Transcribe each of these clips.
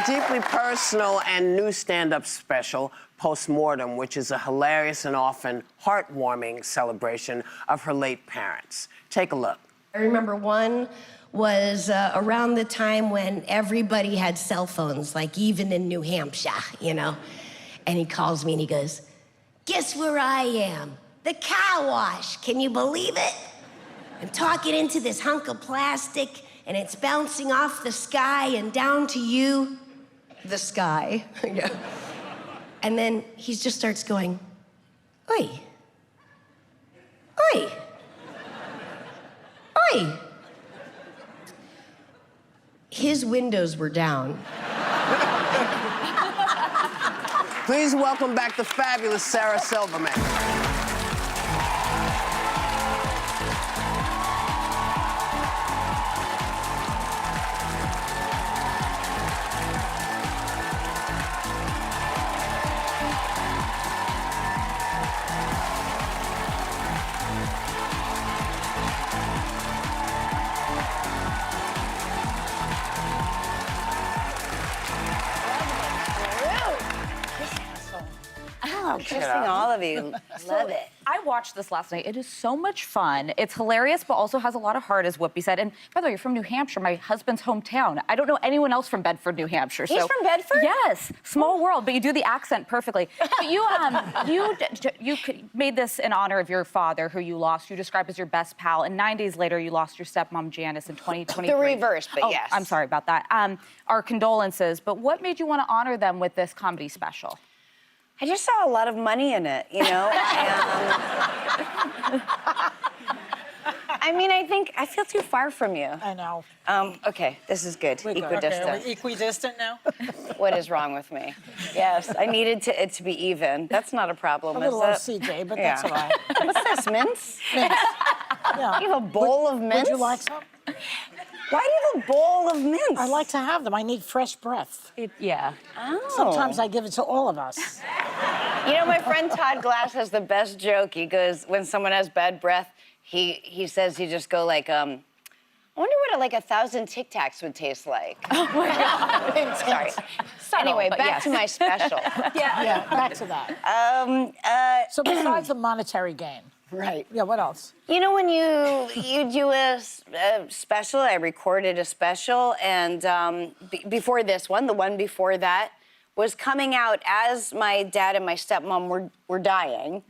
deeply personal and new stand-up special, PostMortem, which is a hilarious and often heartwarming celebration of her late parents. Take a look. I remember one was around the time when everybody had cell phones, like even in New Hampshire, you know? And he calls me and he goes, "Guess where I am? The car wash. Can you believe it? I'm talking into this hunk of plastic and it's bouncing off the sky and down to you, the sky." Yeah. And then he just starts going, "Oi, oi, oi." His windows were down. Please welcome back the fabulous Sarah Silverman. Oh, kissing all of you. Love it. I watched this last night. It is so much fun. It's hilarious, but also has a lot of heart, as Whoopi said. And by the way, you're from New Hampshire, my husband's hometown. I don't know anyone else from Bedford, New Hampshire. He's from Bedford? Yes. Small world, but you do the accent perfectly. But you made this in honor of your father, who you lost. You described as your best pal. And 9 days later, you lost your stepmom, Janice, in 2023. The reverse, but yes. I'm sorry about that. Our condolences. But what made you want to honor them with this comedy special? I just saw a lot of money in it, you know? I mean, I feel too far from you. I know. Okay, this is good. Equidistant. Okay, are we equidistant now? What is wrong with me? Yes, I needed it to be even. That's not a problem, A little is it? OCD, but that's all right. What's this, mints? Mints. Yeah. You have a bowl of mints? Would you like some? Why do you have a bowl of mints? I like to have them. I need fresh breath. Yeah. Oh. Sometimes I give it to all of us. You know, my friend Todd Glass has the best joke. He goes, when someone has bad breath, he says he just go like, I wonder what like 1,000 Tic Tacs would taste like. Oh my God. Sorry. Subtle, Anyway, but back yes. to my special. Yeah, back to that. So besides the monetary gain. Right. Yeah, what else? You know, when you do a special, I recorded a special, and before this one, the one before that, was coming out as my dad and my stepmom were dying.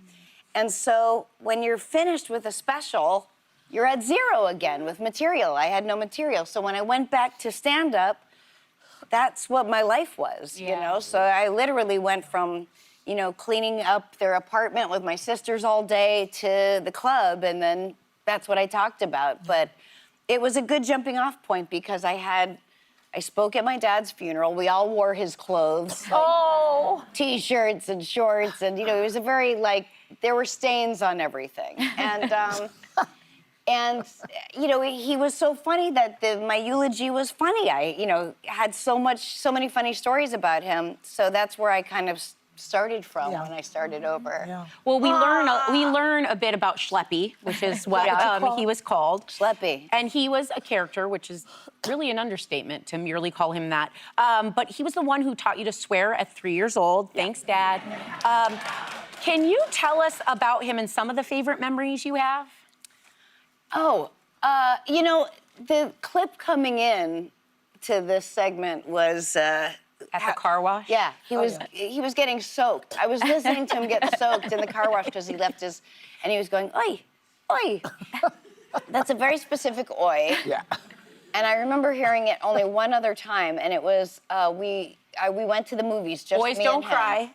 And so when you're finished with a special, you're at zero again with material. I had no material. So when I went back to stand-up, that's what my life was, you know? So I literally went from, you know, cleaning up their apartment with my sisters all day to the club, and then that's what I talked about. But it was a good jumping off point because I spoke at my dad's funeral. We all wore his clothes. Oh. T-shirts and shorts, and, you know, it was a very, like, there were stains on everything. And, and, you know, he was so funny that my eulogy was funny. I, you know, had so many funny stories about him. So that's where I kind of started from when I started over. Yeah. Well, we learn a bit about Schleppy, which is what he was called. Schleppy. And he was a character, which is really an understatement to merely call him that. But he was the one who taught you to swear at 3 years old. Thanks, Dad. Can you tell us about him and some of the favorite memories you have? Oh, you know, the clip coming in to this segment was... At the car wash? Yeah, he was getting soaked. I was listening to him get soaked in the car wash because he left his... And he was going, "Oi, oi." That's a very specific oi. Yeah. And I remember hearing it only one other time, and it was, we went to the movies, just Boys me don't and him. cry.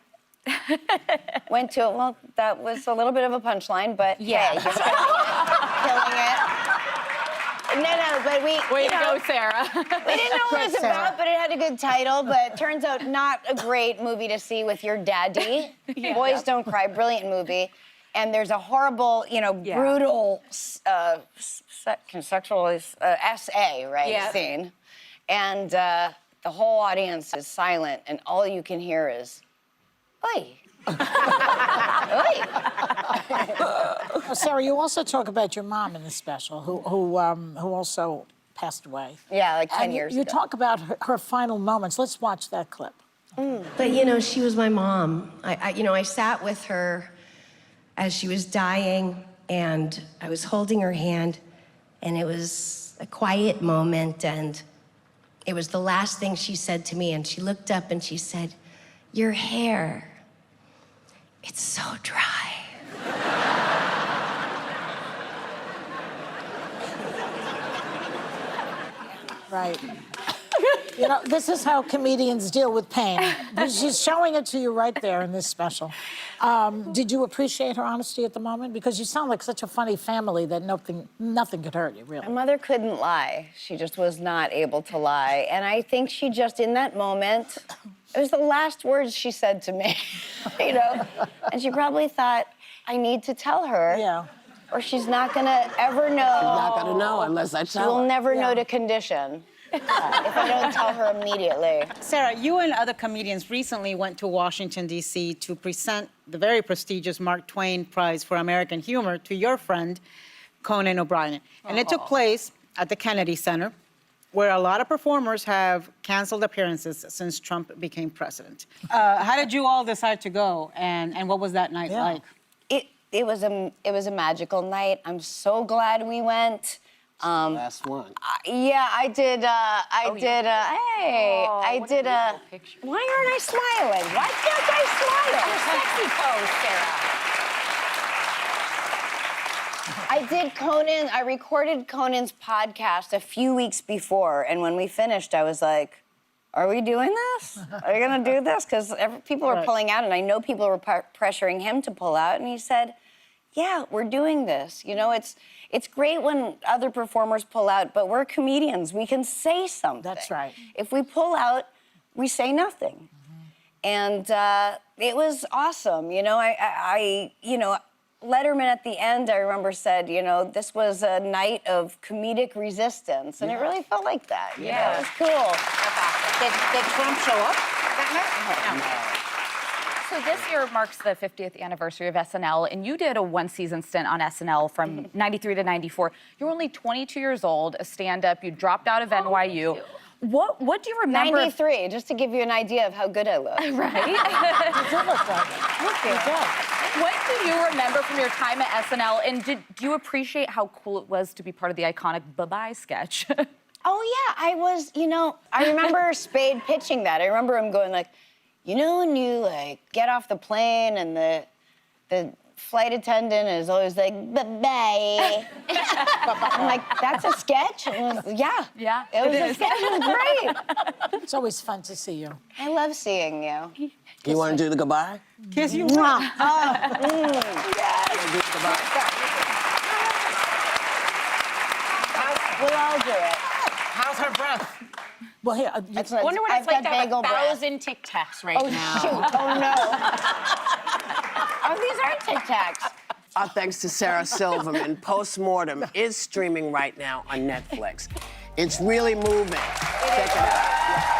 Went to, well, that was a little bit of a punchline, but Yeah. hey, he's killing it. No, but we, Way you to know, go, Sarah. we didn't know what it was about, but it had a good title. But it turns out not a great movie to see with your daddy. Boys Don't Cry, brilliant movie. And there's a horrible, you know, brutal sexual SA, right, scene. And the whole audience is silent, and all you can hear is, "Oi." Oi. Sarah, you also talk about your mom in the special, who also passed away. Yeah, like 10 And years you ago. talk about her final moments. Let's watch that clip. But she was my mom. I sat with her as she was dying, and I was holding her hand, and it was a quiet moment, and it was the last thing she said to me, and she looked up and she said, "Your hair, it's so dry." Right. This is how comedians deal with pain. She's showing it to you right there in this special. Did you appreciate her honesty at the moment? Because you sound like such a funny family that nothing could hurt you, really. My mother couldn't lie. She just was not able to lie. And I think she just, in that moment, it was the last words she said to me, And she probably thought, I need to tell her. Yeah. Or she's not gonna ever know. She's not gonna know unless I She tell will her. never know the condition if I don't tell her immediately. Sarah, you and other comedians recently went to Washington, D.C. to present the very prestigious Mark Twain Prize for American Humor to your friend, Conan O'Brien. And it took place at the Kennedy Center, where a lot of performers have canceled appearances since Trump became president. How did you all decide to go, and what was that night like? It was a magical night. I'm so glad we went. Last one. Yeah, I did. I did Why aren't I smiling? Why can't I smile? Sexy pose, Sarah. I did Conan. I recorded Conan's podcast a few weeks before, and when we finished, I was like, "Are we doing this? Are we gonna do this?" Because people were pulling out, and I know people were pressuring him to pull out, and he said, "Yeah, we're doing this. It's great when other performers pull out, but we're comedians. We can say something. That's right. If we pull out, we say nothing." And it was awesome. Letterman at the end, I remember said, this was a night of comedic resistance, and it really felt like that. It was cool. Did Trump show up that night? No. So this year marks the 50th anniversary of SNL, and you did a one-season stint on SNL from 93 to 94. You're only 22 years old, a stand-up. You dropped out of NYU. What do you remember? 93, just to give you an idea of how good I look. Right? You do look like it. What do you remember from your time at SNL, and do you appreciate how cool it was to be part of the iconic Bye-Bye sketch? Oh, yeah, I remember Spade pitching that. I remember him going like, when you get off the plane and the flight attendant is always like, bye-bye. I'm like, that's a sketch? It was, yeah. Yeah, It was a sketch, it was great. It's always fun to see you. I love seeing you. You want to do the goodbye? Kiss you. Mwah. Do the goodbye? We'll all do it. How's her breath? Well, here, I wonder what it's like to have bagel breath. 1,000 Tic Tacs right now. Shoot, oh no. Oh, these aren't Tic Tacs. Our thanks to Sarah Silverman. PostMortem is streaming right now on Netflix. It's really moving. Check it out.